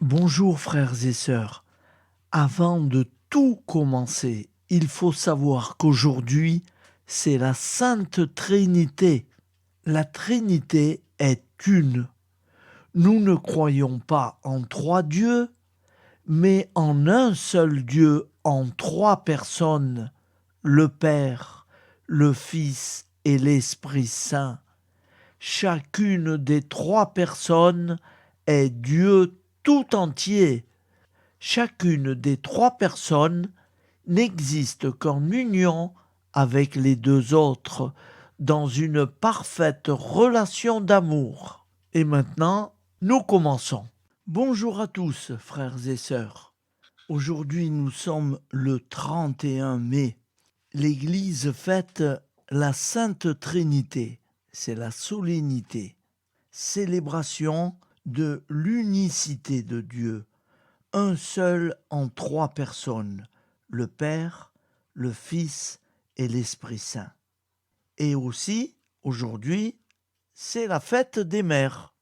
Bonjour frères et sœurs. Avant de tout commencer, il faut savoir qu'aujourd'hui, c'est la Sainte Trinité. La Trinité est une. Nous ne croyons pas en trois dieux, mais en un seul Dieu, en trois personnes, le Père, le Fils et l'Esprit Saint. Chacune des trois personnes est Dieu tout entier. Chacune des trois personnes n'existe qu'en union avec les deux autres, dans une parfaite relation d'amour. Et maintenant, nous commençons. Bonjour à tous, frères et sœurs. Aujourd'hui, nous sommes le 31 mai. L'Église fête la Sainte Trinité. C'est la solennité, célébration de l'unicité de Dieu, un seul en trois personnes, le Père, le Fils et l'Esprit Saint. Et aussi, aujourd'hui, c'est la fête des mères.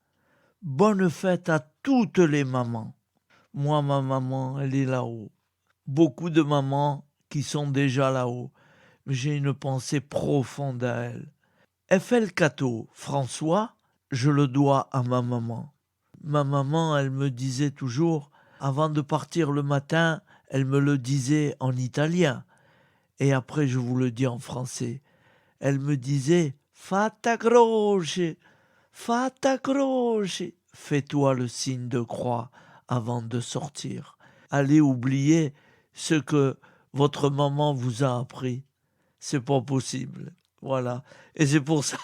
Bonne fête à toutes les mamans. Moi, ma maman, elle est là-haut. Beaucoup de mamans qui sont déjà là-haut. J'ai une pensée profonde à elle. Eiffel Cateau, François, je le dois à ma maman. Ma maman, elle me disait toujours, avant de partir le matin, elle me le disait en italien. Et après, je vous le dis en français. Elle me disait, Fata croce, fata croce. Fais-toi le signe de croix avant de sortir. Allez oublier ce que votre maman vous a appris. C'est pas possible. Voilà. Et c'est pour ça,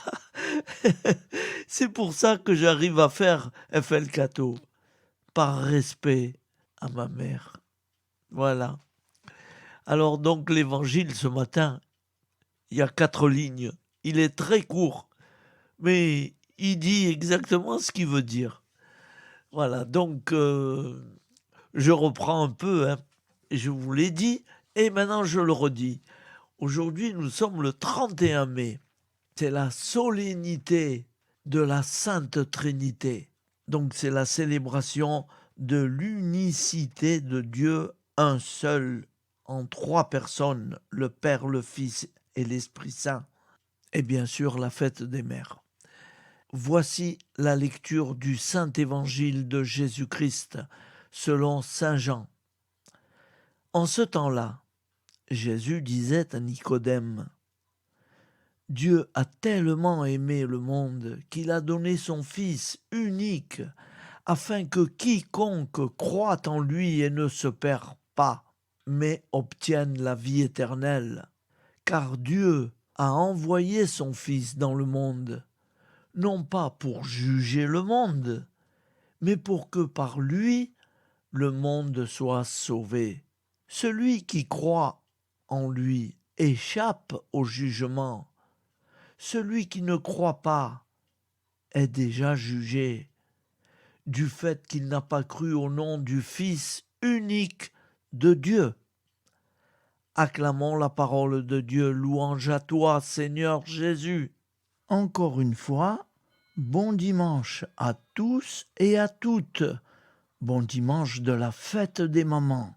c'est pour ça que j'arrive à faire FL Cato. Par respect à ma mère. Voilà. Alors donc l'évangile ce matin, il y a 4 lignes. Il est très court, mais il dit exactement ce qu'il veut dire. Voilà, donc je reprends un peu, hein. Je vous l'ai dit, et maintenant je le redis. Aujourd'hui, nous sommes le 31 mai. C'est la solennité de la Sainte Trinité. Donc c'est la célébration de l'unicité de Dieu, un seul, en trois personnes, le Père, le Fils et l'Esprit Saint. Et bien sûr la fête des mères. Voici la lecture du Saint Évangile de Jésus-Christ selon Saint Jean. En ce temps-là, Jésus disait à Nicodème, « Dieu a tellement aimé le monde qu'il a donné son Fils unique, afin que quiconque croit en lui et ne se perd pas, mais obtienne la vie éternelle. Car Dieu a envoyé son Fils dans le monde, non pas pour juger le monde, mais pour que par lui le monde soit sauvé. Celui qui croit en lui échappe au jugement. Celui qui ne croit pas est déjà jugé, du fait qu'il n'a pas cru au nom du Fils unique de Dieu. Acclamons la parole de Dieu, louange à toi, Seigneur Jésus. Encore une fois, bon dimanche à tous et à toutes. Bon dimanche de la fête des mamans.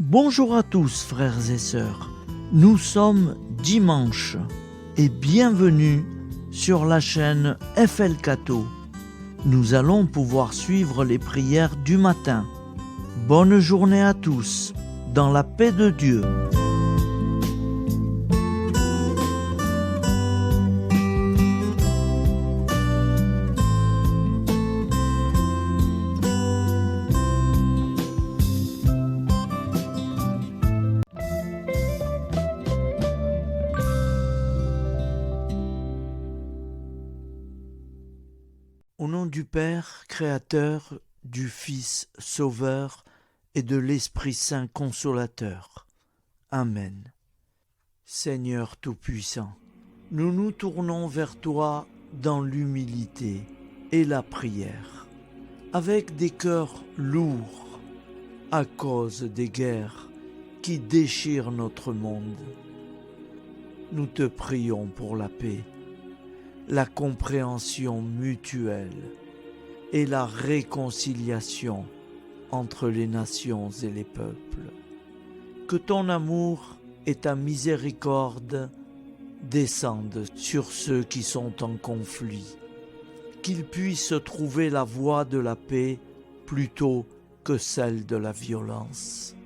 Bonjour à tous, frères et sœurs. Nous sommes dimanche et bienvenue sur la chaîne FL Cato. Nous allons pouvoir suivre les prières du matin. Bonne journée à tous, dans la paix de Dieu. Au nom du Père, Créateur, du Fils, Sauveur, et de l'Esprit Saint Consolateur. Amen. Seigneur Tout-Puissant, nous nous tournons vers toi dans l'humilité et la prière, avec des cœurs lourds à cause des guerres qui déchirent notre monde. Nous te prions pour la paix, la compréhension mutuelle et la réconciliation entre les nations et les peuples. Que ton amour et ta miséricorde descendent sur ceux qui sont en conflit, qu'ils puissent trouver la voie de la paix plutôt que celle de la violence.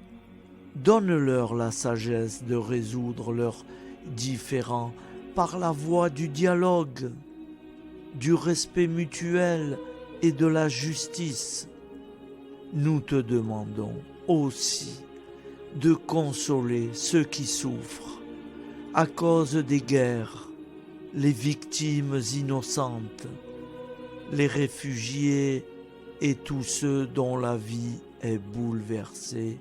Donne-leur la sagesse de résoudre leurs différends par la voie du dialogue, du respect mutuel et de la justice. Nous te demandons aussi de consoler ceux qui souffrent à cause des guerres, les victimes innocentes, les réfugiés et tous ceux dont la vie est bouleversée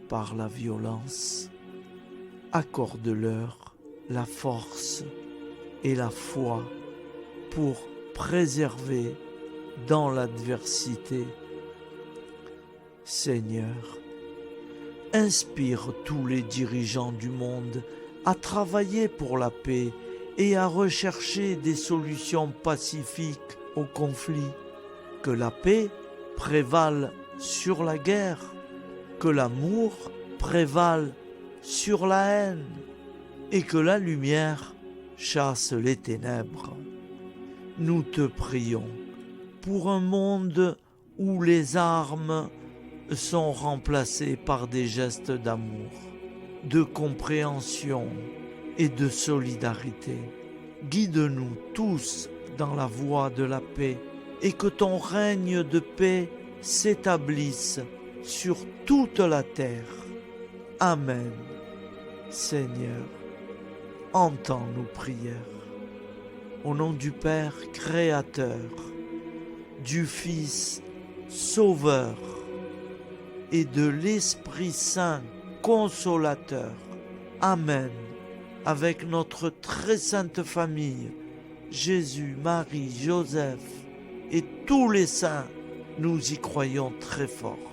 par la violence. Accorde-leur la force et la foi pour préserver dans l'adversité. Seigneur, inspire tous les dirigeants du monde à travailler pour la paix et à rechercher des solutions pacifiques aux conflits. Que la paix prévale sur la guerre, que l'amour prévale sur la haine et que la lumière chasse les ténèbres. Nous te prions pour un monde où les armes sont remplacées par des gestes d'amour, de compréhension et de solidarité. Guide-nous tous dans la voie de la paix et que ton règne de paix s'établisse sur toute la terre. Amen. Seigneur, entends nos prières. Au nom du Père Créateur, du Fils Sauveur et de l'Esprit Saint Consolateur. Amen. Avec notre très sainte famille, Jésus, Marie, Joseph et tous les saints, nous y croyons très fort.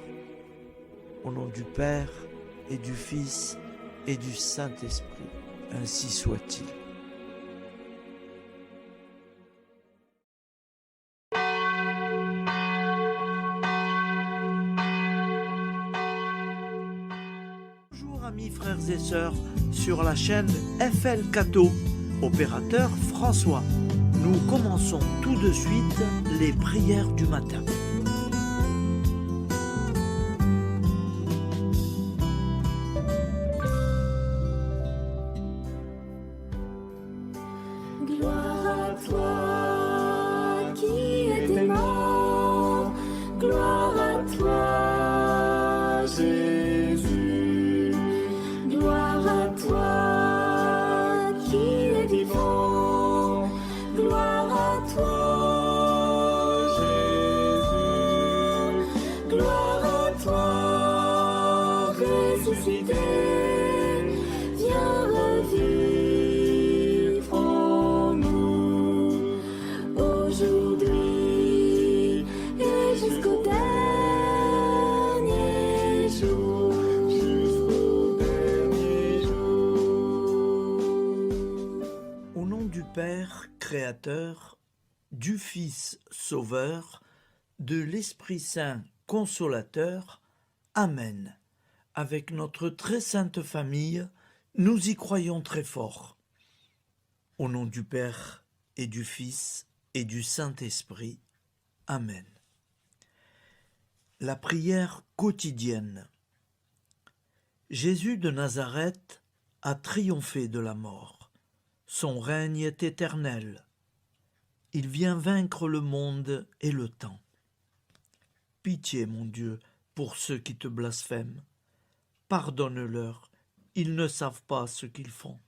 Au nom du Père et du Fils et du Saint-Esprit, ainsi soit-il. Bonjour amis frères et sœurs sur la chaîne FL Cato, opérateur François. Nous commençons tout de suite les prières du matin. Gloire à toi qui es mort, gloire à toi Jésus, gloire à toi qui es vivant, gloire à toi Jésus, gloire à toi ressuscité, viens revivre en nous aujourd'hui et jusqu'au dernier jour, jusqu'au dernier jour. Au nom du Père Créateur, du Fils Sauveur, de l'Esprit Saint Consolateur. Amen. Avec notre très sainte famille, nous y croyons très fort. Au nom du Père et du Fils et du Saint-Esprit. Amen. La prière quotidienne. Jésus de Nazareth a triomphé de la mort. Son règne est éternel. Il vient vaincre le monde et le temps. Pitié, mon Dieu, pour ceux qui te blasphèment. Pardonne-leur, ils ne savent pas ce qu'ils font.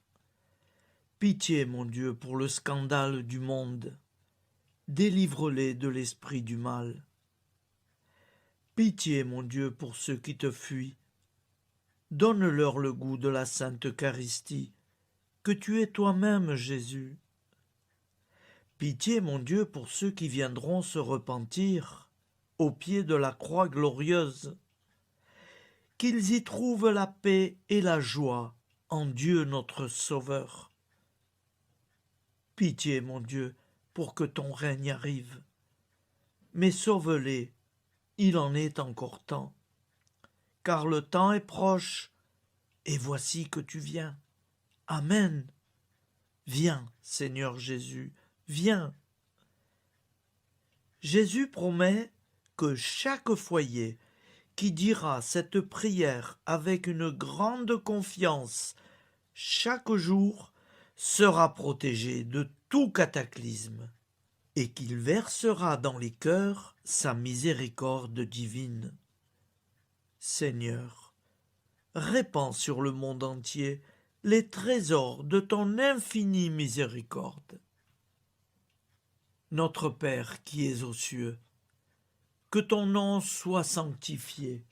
Pitié, mon Dieu, pour le scandale du monde. Délivre-les de l'esprit du mal. Pitié, mon Dieu, pour ceux qui te fuient. Donne-leur le goût de la Sainte Eucharistie, que tu es toi-même, Jésus. Pitié, mon Dieu, pour ceux qui viendront se repentir au pied de la croix glorieuse, qu'ils y trouvent la paix et la joie en Dieu notre Sauveur. Pitié, mon Dieu, pour que ton règne arrive. Mais sauve-les, il en est encore temps, car le temps est proche, et voici que tu viens. Amen. Viens, Seigneur Jésus, viens. Jésus promet que chaque foyer qui dira cette prière avec une grande confiance chaque jour sera protégé de tout cataclysme et qu'il versera dans les cœurs sa miséricorde divine. Seigneur, répands sur le monde entier les trésors de ton infinie miséricorde. Notre Père qui es aux cieux, que ton nom soit sanctifié,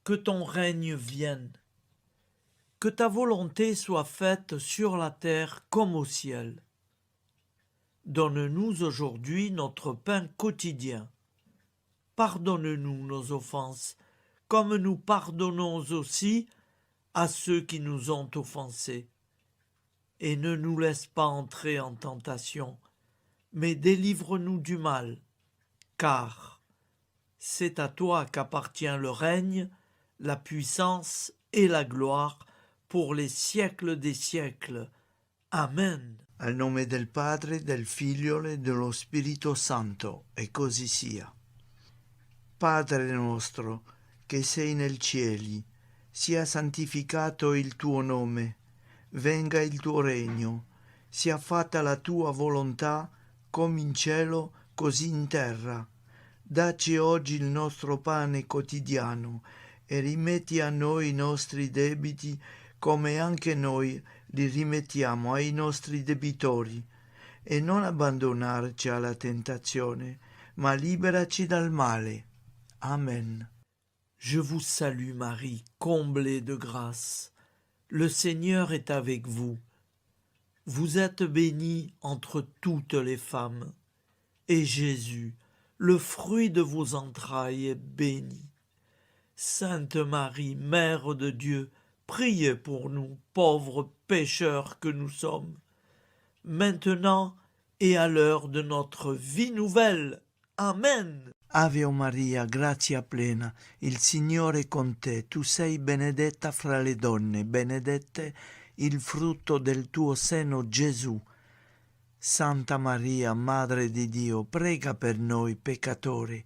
que ton règne vienne, que ta volonté soit faite sur la terre comme au ciel. Donne-nous aujourd'hui notre pain quotidien. Pardonne-nous nos offenses, comme nous pardonnons aussi à ceux qui nous ont offensés. Et ne nous laisse pas entrer en tentation, mais délivre-nous du mal, car c'est à toi qu'appartient le règne, la puissance et la gloire pour les siècles des siècles. Amen. Al nome del Padre, del Figlio e dello Spirito Santo, e così sia. Padre nostro, che sei nel cieli, sia santificato il tuo nome, venga il tuo regno, sia fatta la tua volontà, come in cielo, così in terra. Dacci oggi il nostro pane quotidiano e rimetti a noi i nostri debiti come anche noi li rimettiamo ai nostri debitori, e non abbandonarci alla tentazione, ma liberaci dal male. Amen. Je vous salue Marie, comblée de grâce. Le Seigneur est avec vous. Vous êtes bénie entre toutes les femmes, et Jésus, le fruit de vos entrailles, est béni. Sainte Marie, Mère de Dieu, priez pour nous, pauvres pécheurs que nous sommes, maintenant et à l'heure de notre vie nouvelle. Amen. Ave Maria, grazia plena, il Signore è con te, tu sei benedetta fra le donne, benedette il frutto del tuo seno, Gesù. Santa Maria, Madre di Dio, prega per noi peccatori,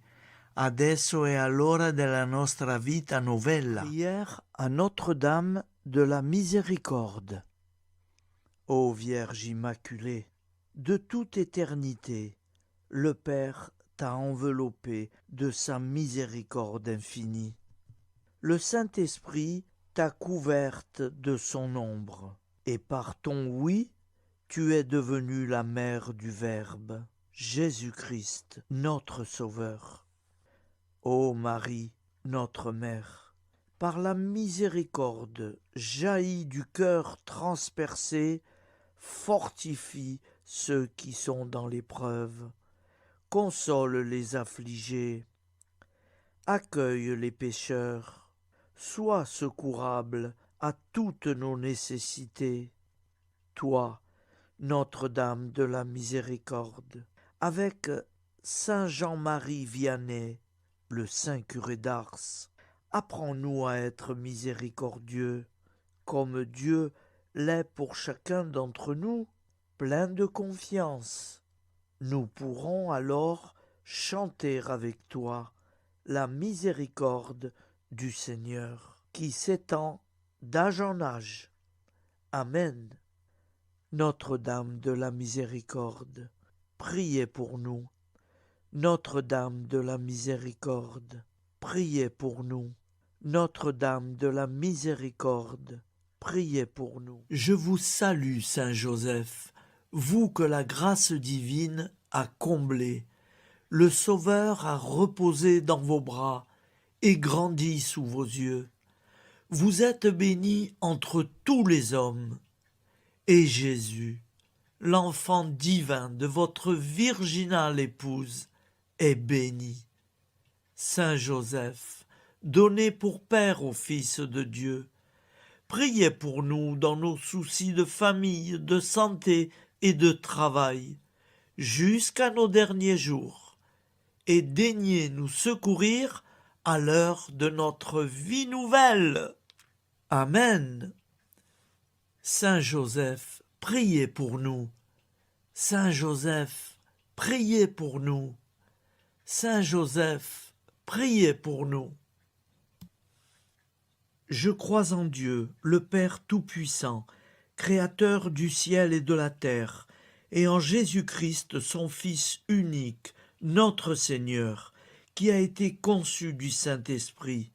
adesso e all'ora della nostra vita novella. Prière à Notre-Dame de la Miséricorde. Ô Vierge Immaculée, de toute éternité, le Père t'a enveloppé de sa miséricorde infinie. Le Saint-Esprit t'a couverte de son ombre, et par ton oui, tu es devenue la mère du Verbe, Jésus-Christ, notre Sauveur. Ô Marie, notre Mère, par la miséricorde jaillie du cœur transpercé, fortifie ceux qui sont dans l'épreuve, console les affligés, accueille les pécheurs, sois secourable à toutes nos nécessités. Toi, Notre-Dame de la Miséricorde, avec Saint Jean-Marie Vianney, le saint curé d'Ars, apprends-nous à être miséricordieux, comme Dieu l'est pour chacun d'entre nous, plein de confiance. Nous pourrons alors chanter avec toi la miséricorde du Seigneur, qui s'étend d'âge en âge. Amen. Notre-Dame de la Miséricorde, priez pour nous. Notre-Dame de la Miséricorde, priez pour nous. Notre-Dame de la Miséricorde, priez pour nous. Je vous salue, Saint Joseph, vous que la grâce divine a comblé, le Sauveur a reposé dans vos bras et grandi sous vos yeux. Vous êtes bénie entre tous les hommes, et Jésus, l'enfant divin de votre virginale épouse, est béni. Saint Joseph, donné pour Père au Fils de Dieu, priez pour nous dans nos soucis de famille, de santé et de travail, jusqu'à nos derniers jours, et daignez nous secourir à l'heure de notre vie nouvelle. Amen. Saint Joseph, priez pour nous. Saint Joseph, priez pour nous. Saint Joseph, priez pour nous. Je crois en Dieu, le Père Tout-Puissant, Créateur du ciel et de la terre, et en Jésus-Christ, son Fils unique, notre Seigneur, qui a été conçu du Saint-Esprit,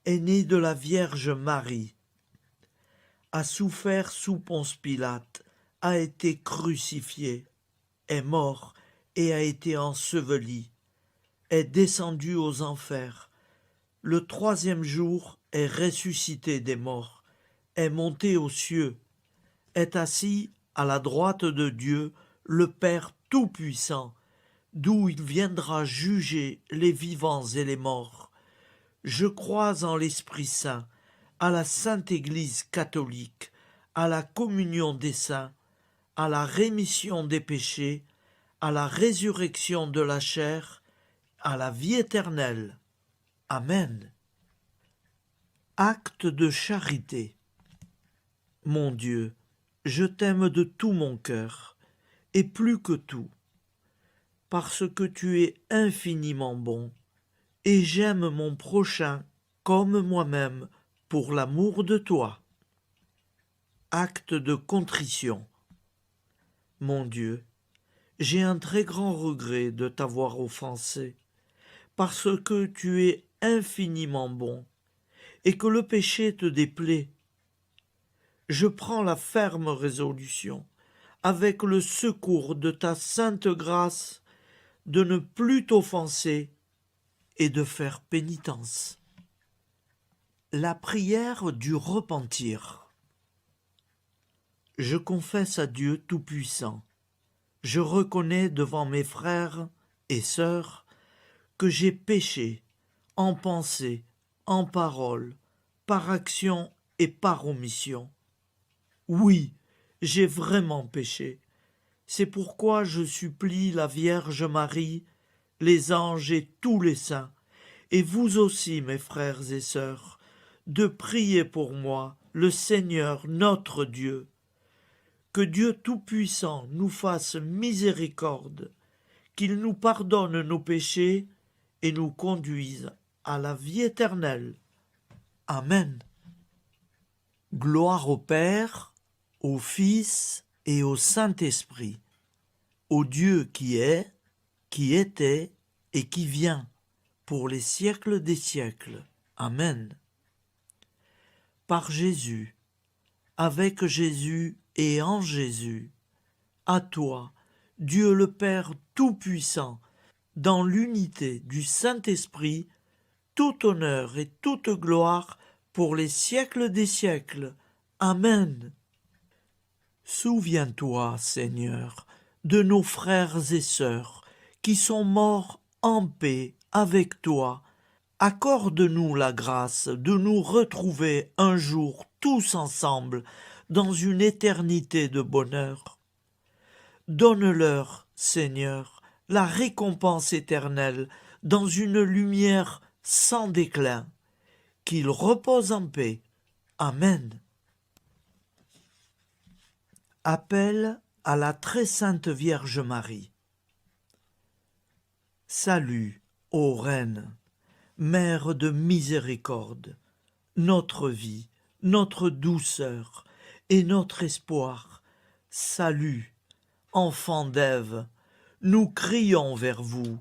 est né de la Vierge Marie, a souffert sous Ponce Pilate, a été crucifié, est mort et a été enseveli, est descendu aux enfers, le troisième jour est ressuscité des morts, est monté aux cieux, est assis à la droite de Dieu, le Père Tout-Puissant, d'où il viendra juger les vivants et les morts. Je crois en l'Esprit Saint, à la Sainte Église catholique, à la communion des saints, à la rémission des péchés, à la résurrection de la chair, à la vie éternelle. Amen. Acte de charité. Mon Dieu, je t'aime de tout mon cœur, et plus que tout, parce que tu es infiniment bon, et j'aime mon prochain comme moi-même pour l'amour de toi. Acte de contrition. Mon Dieu, j'ai un très grand regret de t'avoir offensé, parce que tu es infiniment bon, et que le péché te déplaît. Je prends la ferme résolution, avec le secours de ta sainte grâce, de ne plus t'offenser et de faire pénitence. La prière du repentir. Je confesse à Dieu Tout-Puissant, je reconnais devant mes frères et sœurs que j'ai péché en pensée, en parole, par action et par omission. Oui, j'ai vraiment péché. C'est pourquoi je supplie la Vierge Marie, les anges et tous les saints, et vous aussi, mes frères et sœurs, de prier pour moi, le Seigneur notre Dieu. Que Dieu Tout-Puissant nous fasse miséricorde, qu'il nous pardonne nos péchés et nous conduise à la vie éternelle. Amen. Gloire au Père, au Fils et au Saint-Esprit, au Dieu qui est, qui était et qui vient, pour les siècles des siècles. Amen. Par Jésus, avec Jésus et en Jésus, à toi, Dieu le Père Tout-Puissant, dans l'unité du Saint-Esprit, tout honneur et toute gloire pour les siècles des siècles. Amen. Souviens-toi, Seigneur, de nos frères et sœurs qui sont morts en paix avec toi. Accorde-nous la grâce de nous retrouver un jour tous ensemble dans une éternité de bonheur. Donne-leur, Seigneur, la récompense éternelle dans une lumière sans déclin. Qu'ils reposent en paix. Amen. Appel à la très sainte Vierge Marie. Salut, ô Reine, Mère de miséricorde, notre vie, notre douceur et notre espoir. Salut, enfant d'Ève, nous crions vers vous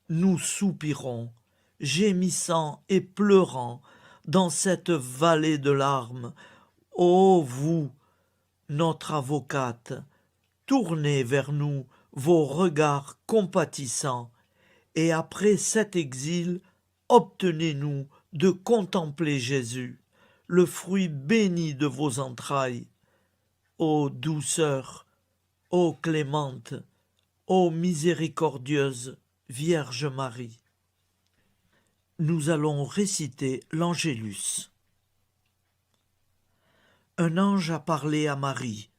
nous soupirons, gémissant et pleurant dans cette vallée de larmes. Ô vous, notre avocate, tournez vers nous vos regards compatissants, et après cet exil, obtenez-nous de contempler Jésus, le fruit béni de vos entrailles. Ô douceur, ô clémente, ô miséricordieuse Vierge Marie. Nous allons réciter l'Angélus. Un ange a parlé à Marie.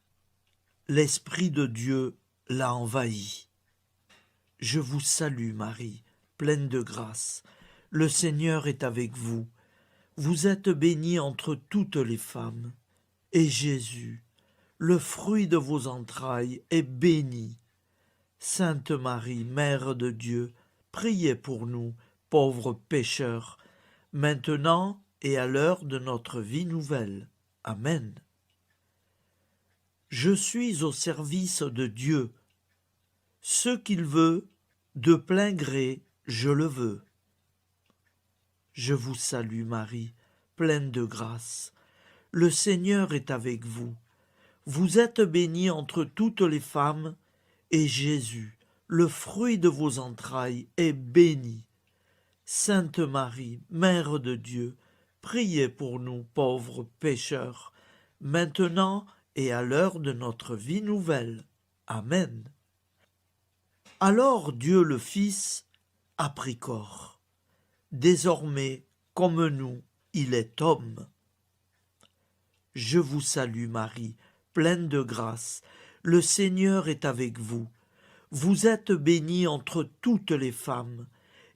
L'Esprit de Dieu l'a envahie. Je vous salue Marie, pleine de grâce. Le Seigneur est avec vous. Vous êtes bénie entre toutes les femmes. Et Jésus, le fruit de vos entrailles, est béni. Sainte Marie, Mère de Dieu, priez pour nous, pauvres pécheurs, maintenant et à l'heure de notre vie nouvelle. Amen. Je suis au service de Dieu. Ce qu'il veut, de plein gré, je le veux. Je vous salue Marie, pleine de grâce. Le Seigneur est avec vous. Vous êtes bénie entre toutes les femmes, et Jésus, le fruit de vos entrailles, est béni. Sainte Marie, Mère de Dieu, priez pour nous pauvres pécheurs, maintenant et à l'heure de notre vie nouvelle. Amen. Alors Dieu le Fils a pris corps. Désormais, comme nous, il est homme. Je vous salue Marie, pleine de grâce. Le Seigneur est avec vous. Vous êtes bénie entre toutes les femmes,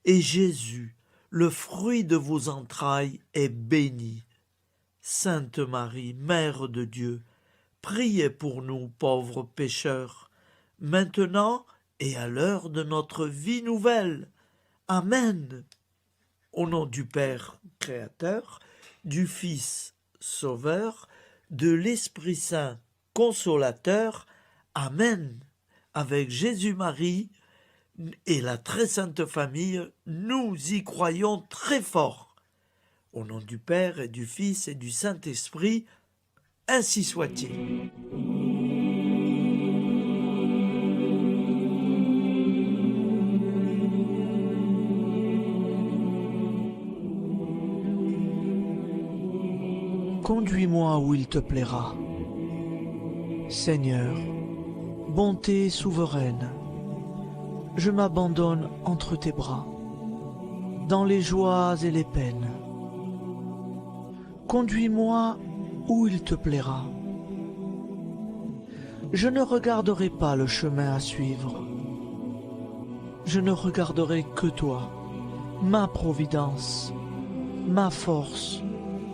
et Jésus, le fruit de vos entrailles, est béni. Sainte Marie, Mère de Dieu, priez pour nous pauvres pécheurs, maintenant et à l'heure de notre vie nouvelle. Amen. Au nom du Père Créateur, du Fils Sauveur, de l'Esprit Saint Consolateur. Amen. Avec Jésus-Marie et la très sainte famille, nous y croyons très fort. Au nom du Père et du Fils et du Saint-Esprit, ainsi soit-il. Conduis-moi où il te plaira. Seigneur, bonté souveraine, je m'abandonne entre tes bras, dans les joies et les peines. Conduis-moi où il te plaira. Je ne regarderai pas le chemin à suivre. Je ne regarderai que toi, ma providence, ma force,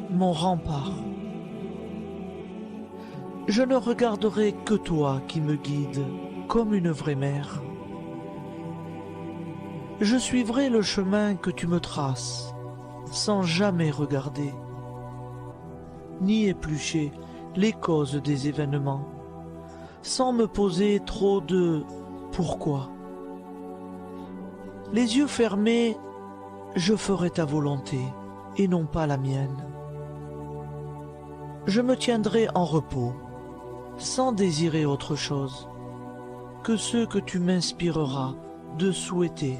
mon rempart. Je ne regarderai que toi qui me guides comme une vraie mère. Je suivrai le chemin que tu me traces, sans jamais regarder, ni éplucher les causes des événements, sans me poser trop de « pourquoi ». Les yeux fermés, je ferai ta volonté et non pas la mienne. Je me tiendrai en repos, sans désirer autre chose que ce que tu m'inspireras de souhaiter.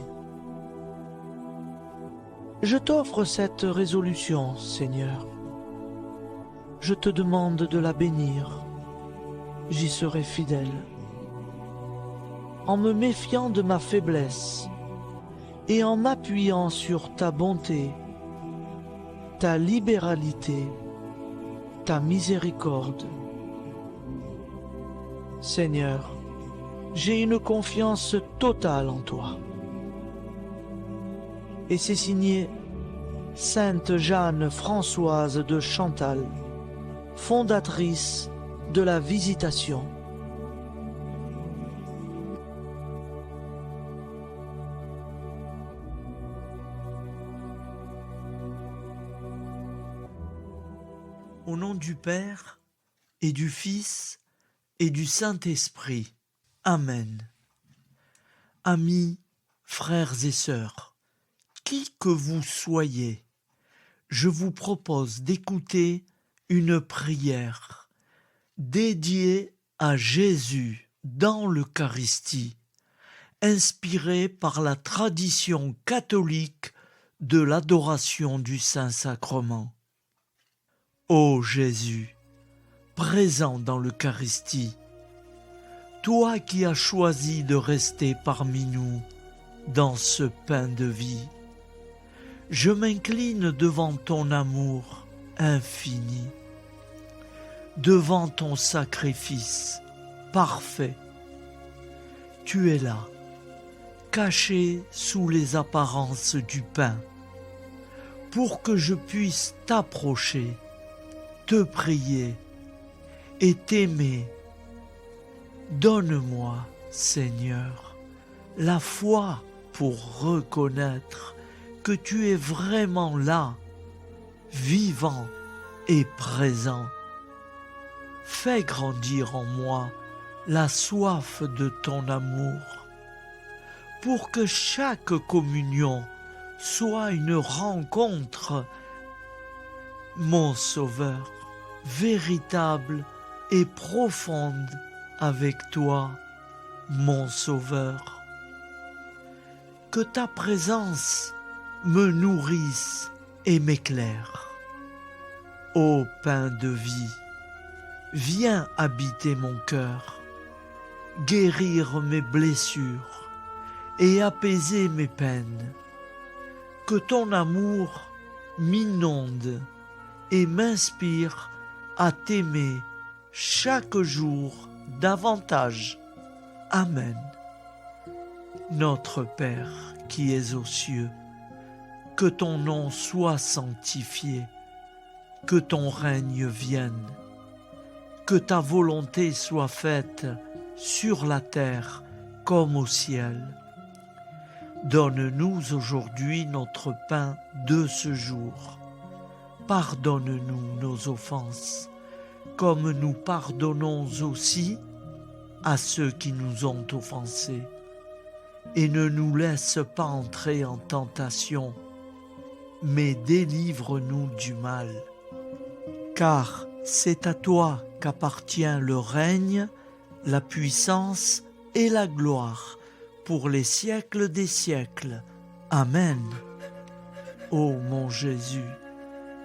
Je t'offre cette résolution, Seigneur. Je te demande de la bénir. J'y serai fidèle. En me méfiant de ma faiblesse et en m'appuyant sur ta bonté, ta libéralité, ta miséricorde. Seigneur, j'ai une confiance totale en toi. Et c'est signé Sainte Jeanne Françoise de Chantal, fondatrice de la Visitation. Au nom du Père et du Fils et du Saint-Esprit. Amen. Amis, frères et sœurs, qui que vous soyez, je vous propose d'écouter une prière dédiée à Jésus dans l'Eucharistie, inspirée par la tradition catholique de l'adoration du Saint-Sacrement. Ô Jésus, présent dans l'Eucharistie, toi qui as choisi de rester parmi nous dans ce pain de vie, je m'incline devant ton amour infini, devant ton sacrifice parfait. Tu es là, caché sous les apparences du pain, pour que je puisse t'approcher, te prier et t'aimer. Donne-moi, Seigneur, la foi pour reconnaître que tu es vraiment là, vivant et présent. Fais grandir en moi la soif de ton amour, pour que chaque communion soit une rencontre, mon Sauveur, véritable et profonde avec toi, mon Sauveur. Que ta présence me nourrisse et m'éclaire. Ô pain de vie, viens habiter mon cœur, guérir mes blessures et apaiser mes peines. Que ton amour m'inonde et m'inspire à t'aimer chaque jour davantage. Amen. Notre Père qui es aux cieux, que ton nom soit sanctifié, que ton règne vienne, que ta volonté soit faite sur la terre comme au ciel. Donne-nous aujourd'hui notre pain de ce jour. Pardonne-nous nos offenses, comme nous pardonnons aussi à ceux qui nous ont offensés. Et ne nous laisse pas entrer en tentation, mais délivre-nous du mal. Car c'est à toi qu'appartient le règne, la puissance et la gloire pour les siècles des siècles. Amen. Ô mon Jésus,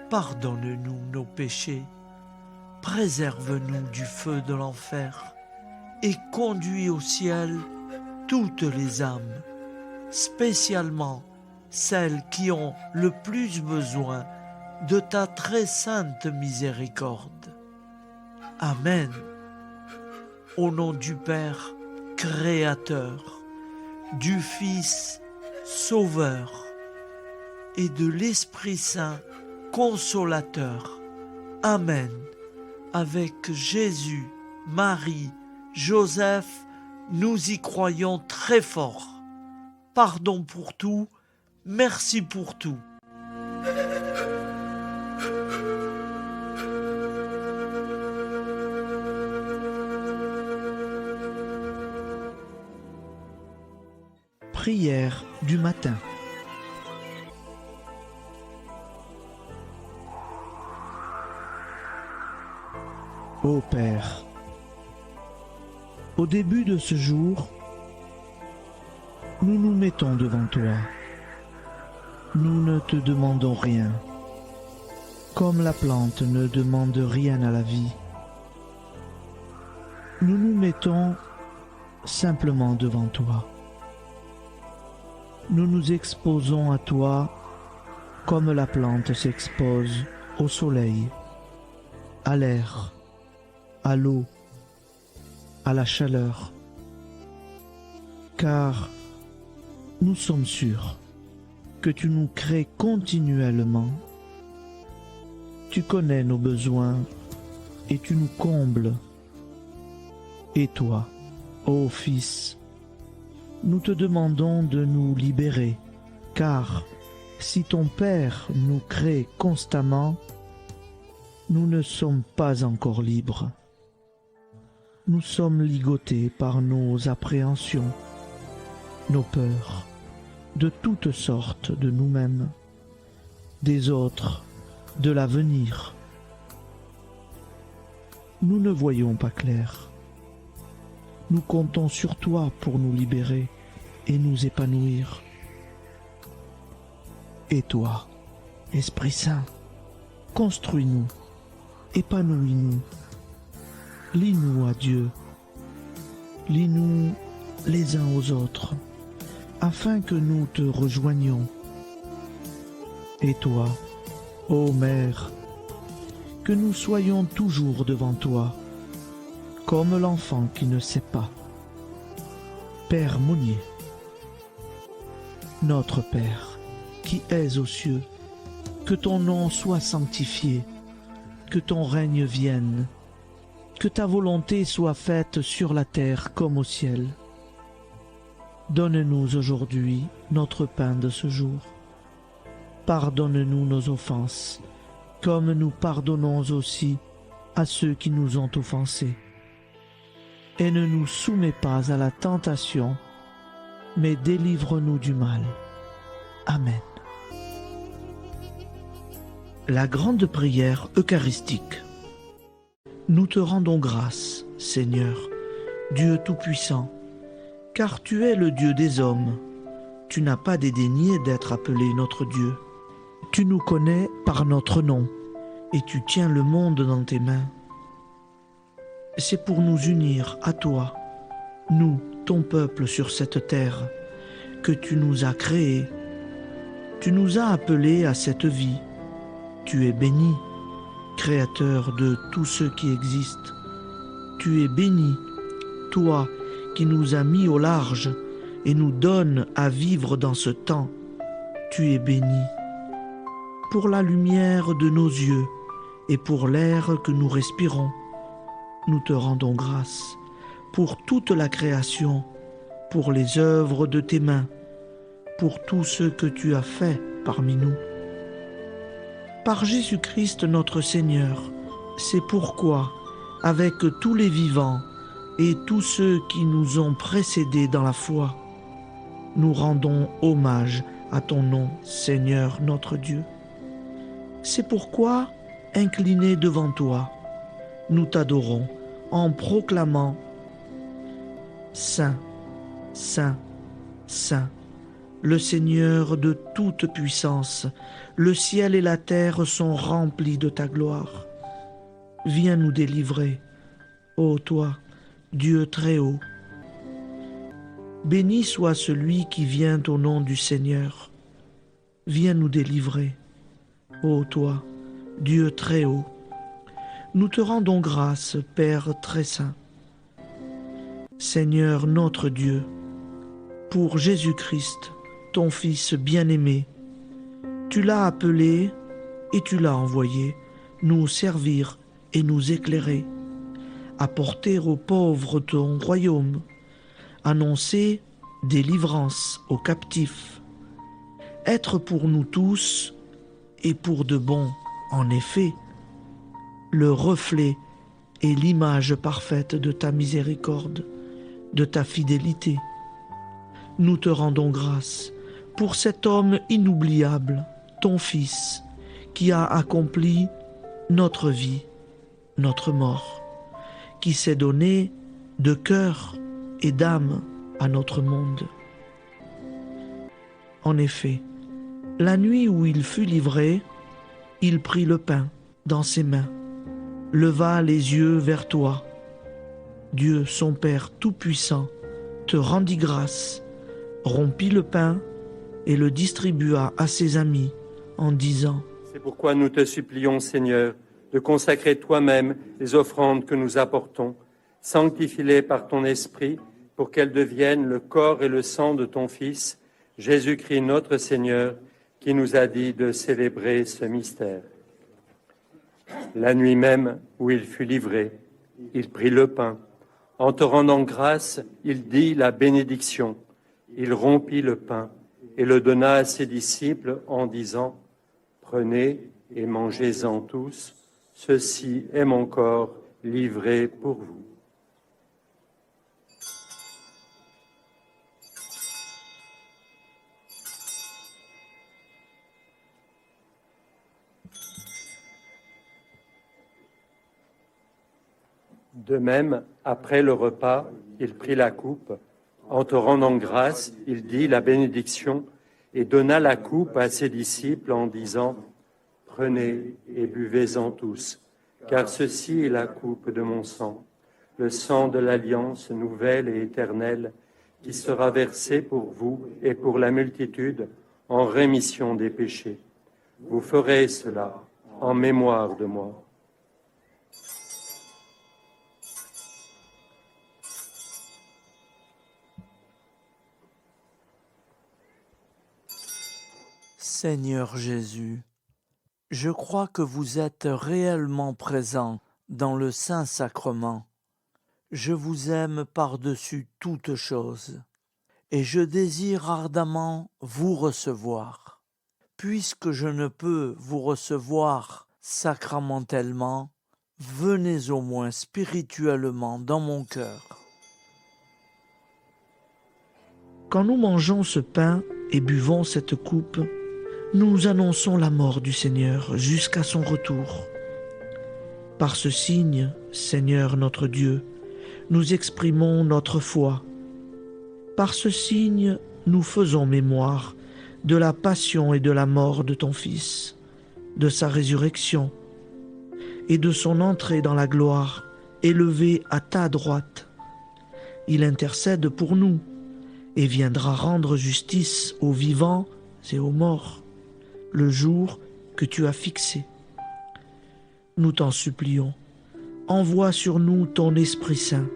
pardonne-nous nos péchés, préserve-nous du feu de l'enfer et conduis au ciel toutes les âmes, spécialement celles qui ont le plus besoin de ta très sainte miséricorde. Amen. Au nom du Père Créateur, du Fils Sauveur et de l'Esprit Saint Consolateur. Amen. Avec Jésus, Marie, Joseph, nous y croyons très fort. Pardon pour tout, merci pour tout. Prière du matin. Ô Père, au début de ce jour, nous nous mettons devant toi. Nous ne te demandons rien, comme la plante ne demande rien à la vie. Nous nous mettons simplement devant toi. Nous nous exposons à toi comme la plante s'expose au soleil, à l'air, à l'eau, à la chaleur, car nous sommes sûrs que tu nous crées continuellement. Tu connais nos besoins et tu nous combles. Et toi, ô Fils, nous te demandons de nous libérer, car si ton Père nous crée constamment, nous ne sommes pas encore libres. Nous sommes ligotés par nos appréhensions, nos peurs, de toutes sortes de nous-mêmes, des autres, de l'avenir. Nous ne voyons pas clair. Nous comptons sur toi pour nous libérer et nous épanouir. Et toi, Esprit Saint, construis-nous, épanouis-nous, lie-nous à Dieu, lie-nous les uns aux autres, afin que nous te rejoignions. Et toi, ô Mère, que nous soyons toujours devant toi, comme l'enfant qui ne sait pas. Père Mounier, notre Père, qui es aux cieux, que ton nom soit sanctifié, que ton règne vienne, que ta volonté soit faite sur la terre comme au ciel. Donne-nous aujourd'hui notre pain de ce jour. Pardonne-nous nos offenses, comme nous pardonnons aussi à ceux qui nous ont offensés. Et ne nous soumets pas à la tentation, mais délivre-nous du mal. Amen. La grande prière eucharistique. Nous te rendons grâce, Seigneur, Dieu Tout-Puissant, car tu es le Dieu des hommes. Tu n'as pas dédaigné d'être appelé notre Dieu. Tu nous connais par notre nom, et tu tiens le monde dans tes mains. C'est pour nous unir à toi, nous, ton peuple sur cette terre, que tu nous as créés. Tu nous as appelés à cette vie. Tu es béni, Créateur de tout ce qui existe. Tu es béni, toi qui nous as mis au large et nous donnes à vivre dans ce temps. Tu es béni. Pour la lumière de nos yeux et pour l'air que nous respirons, nous te rendons grâce. Pour toute la création, pour les œuvres de tes mains, pour tout ce que tu as fait parmi nous. Par Jésus-Christ notre Seigneur, c'est pourquoi, avec tous les vivants et tous ceux qui nous ont précédés dans la foi, nous rendons hommage à ton nom, Seigneur notre Dieu. C'est pourquoi, inclinés devant toi, nous t'adorons en proclamant « Saint, Saint, Saint ». Le Seigneur de toute puissance, le ciel et la terre sont remplis de ta gloire. Viens nous délivrer, ô toi, Dieu très haut. Béni soit celui qui vient au nom du Seigneur. Viens nous délivrer, ô toi, Dieu très haut. Nous te rendons grâce, Père très saint. Seigneur notre Dieu, pour Jésus-Christ, ton Fils bien-aimé, tu l'as appelé et tu l'as envoyé nous servir et nous éclairer, apporter aux pauvres ton royaume, annoncer délivrance aux captifs, être pour nous tous et pour de bon, en effet, le reflet et l'image parfaite de ta miséricorde, de ta fidélité. Nous te rendons grâce pour cet homme inoubliable, ton Fils, qui a accompli notre vie, notre mort, qui s'est donné de cœur et d'âme à notre monde. En effet, la nuit où il fut livré, il prit le pain dans ses mains, leva les yeux vers toi. Dieu, son Père tout-puissant, te rendit grâce, rompit le pain et le distribua à ses amis en disant « C'est pourquoi nous te supplions, Seigneur, de consacrer toi-même les offrandes que nous apportons. Sanctifie-les par ton Esprit pour qu'elles deviennent le corps et le sang de ton Fils, Jésus-Christ notre Seigneur, qui nous a dit de célébrer ce mystère. La nuit même où il fut livré, il prit le pain. En te rendant grâce, il dit la bénédiction. Il rompit le pain et le donna à ses disciples en disant « Prenez et mangez-en tous, ceci est mon corps livré pour vous. » De même, après le repas, il prit la coupe. En te rendant grâce, il dit la bénédiction et donna la coupe à ses disciples en disant, « Prenez et buvez-en tous, car ceci est la coupe de mon sang, le sang de l'alliance nouvelle et éternelle, qui sera versé pour vous et pour la multitude en rémission des péchés. Vous ferez cela en mémoire de moi. » Seigneur Jésus, je crois que vous êtes réellement présent dans le Saint-Sacrement. Je vous aime par-dessus toute chose et je désire ardemment vous recevoir. Puisque je ne peux vous recevoir sacramentellement, venez au moins spirituellement dans mon cœur. Quand nous mangeons ce pain et buvons cette coupe, nous annonçons la mort du Seigneur jusqu'à son retour. Par ce signe, Seigneur notre Dieu, nous exprimons notre foi. Par ce signe, nous faisons mémoire de la passion et de la mort de ton Fils, de sa résurrection et de son entrée dans la gloire, élevé à ta droite. Il intercède pour nous et viendra rendre justice aux vivants et aux morts, le jour que tu as fixé. Nous t'en supplions, envoie sur nous ton Esprit Saint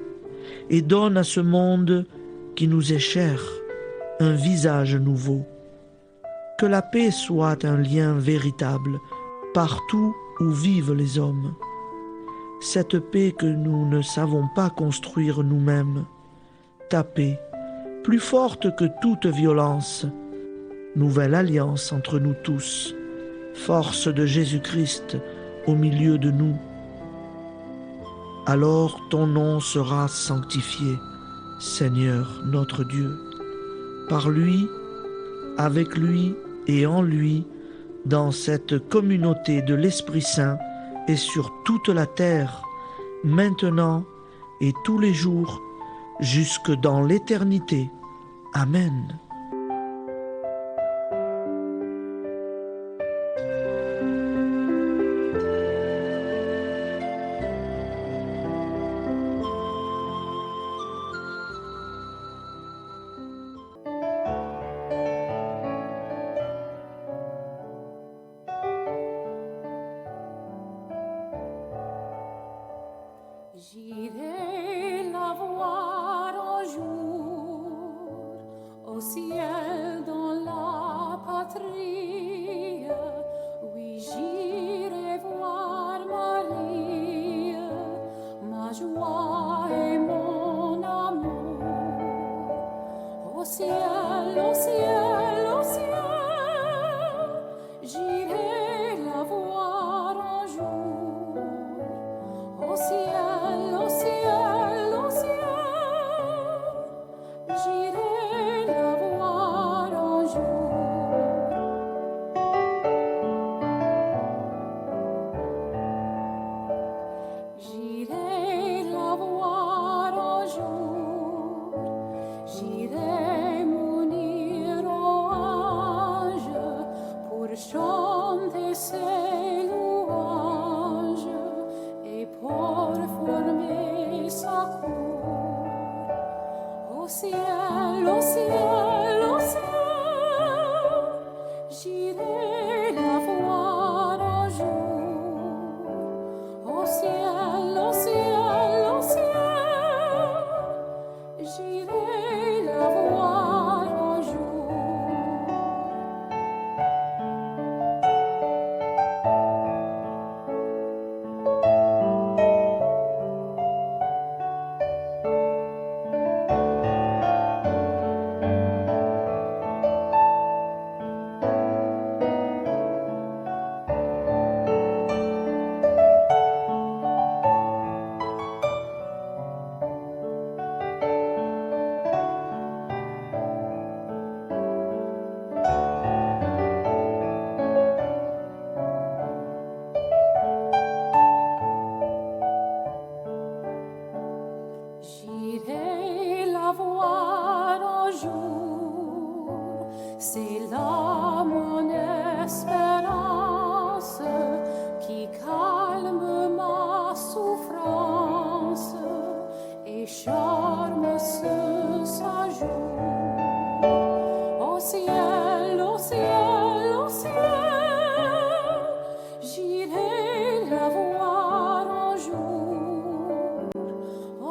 et donne à ce monde qui nous est cher un visage nouveau. Que la paix soit un lien véritable partout où vivent les hommes. Cette paix que nous ne savons pas construire nous-mêmes. Ta paix, plus forte que toute violence. Nouvelle alliance entre nous tous. Force de Jésus-Christ au milieu de nous. Alors ton nom sera sanctifié, Seigneur notre Dieu. Par lui, avec lui et en lui, dans cette communauté de l'Esprit Saint et sur toute la terre, maintenant et tous les jours, jusque dans l'éternité. Amen. J'irai la voir un jour au ciel dans la patrie. Oui, j'irai voir Marie, ma joie et mon amour. Au ciel, au ciel, au ciel, j'irai la voir un jour. Au ciel, au ciel, au ciel, j'irai la voir un jour. J'irai la voir un jour, j'irai m'unir aux anges pour chanter ses louanges et pour former sa cour. Au ciel, au ciel, au ciel, j'irai la voir un jour. Au ciel, au ciel, au ciel, j'irai la voir un jour.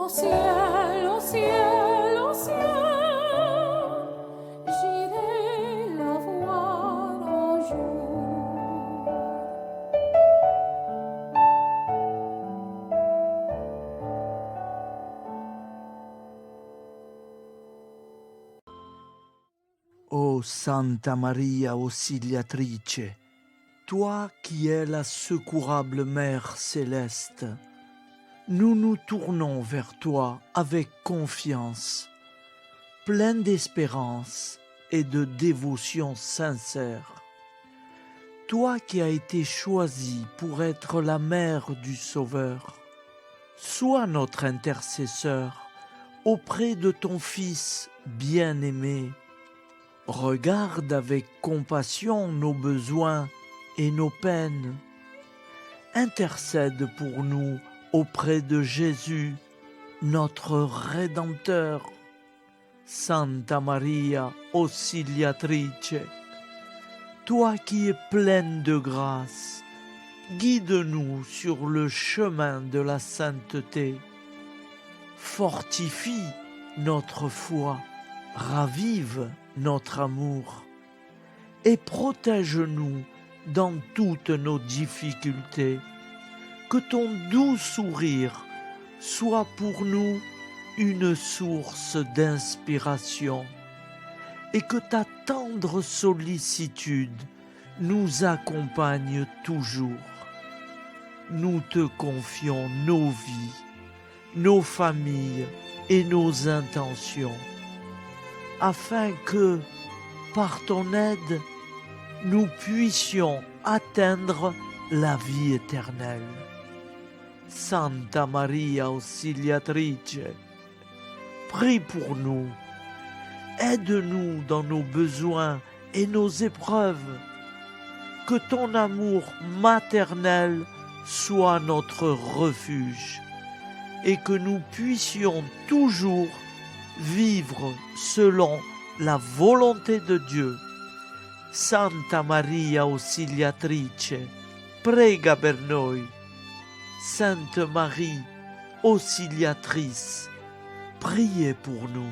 ciel, au ciel, au ciel, j'irai la voir un jour. Ô Santa Maria Auxiliatrice, toi qui es la secourable Mère céleste, nous nous tournons vers toi avec confiance, plein d'espérance et de dévotion sincère. Toi qui as été choisie pour être la mère du Sauveur, sois notre intercesseur auprès de ton Fils bien-aimé. Regarde avec compassion nos besoins et nos peines. Intercède pour nous auprès de Jésus, notre Rédempteur. Santa Maria Auxiliatrice, toi qui es pleine de grâce, guide-nous sur le chemin de la sainteté. Fortifie notre foi, ravive notre amour et protège-nous dans toutes nos difficultés. Que ton doux sourire soit pour nous une source d'inspiration et que ta tendre sollicitude nous accompagne toujours. Nous te confions nos vies, nos familles et nos intentions, afin que, par ton aide, nous puissions atteindre la vie éternelle. Santa Maria Auxiliatrice, prie pour nous, aide-nous dans nos besoins et nos épreuves, que ton amour maternel soit notre refuge et que nous puissions toujours vivre selon la volonté de Dieu. Santa Maria Auxiliatrice, prega per noi. Sainte Marie, Auxiliatrice, priez pour nous.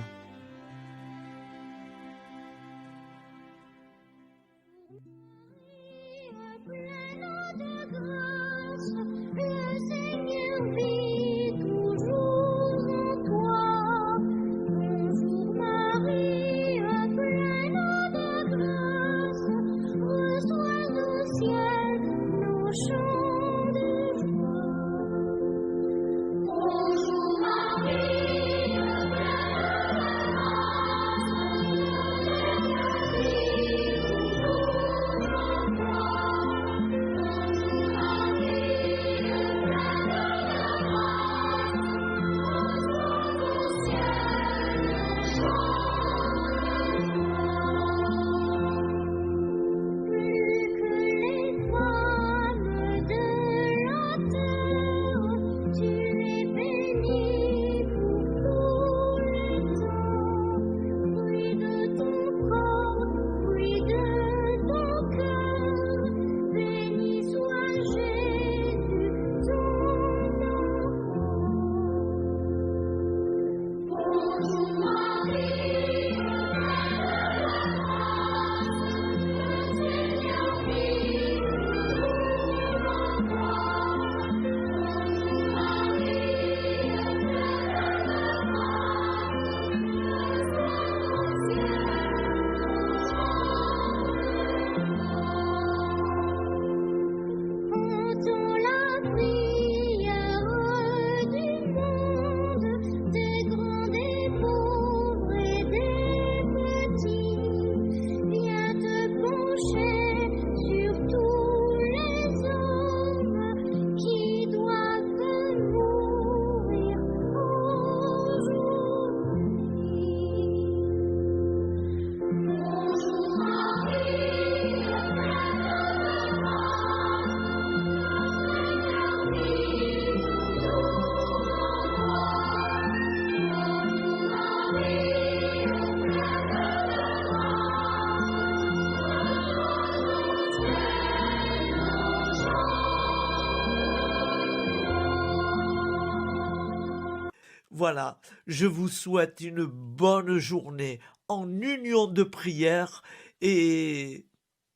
Voilà, je vous souhaite une bonne journée en union de prière et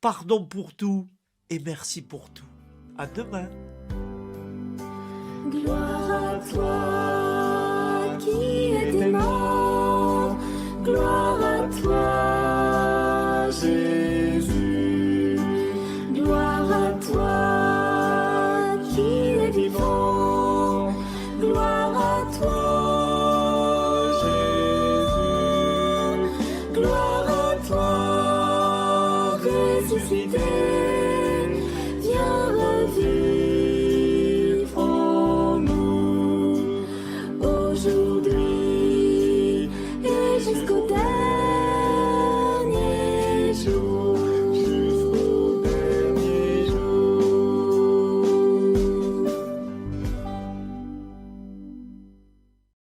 pardon pour tout et merci pour tout. À demain. Gloire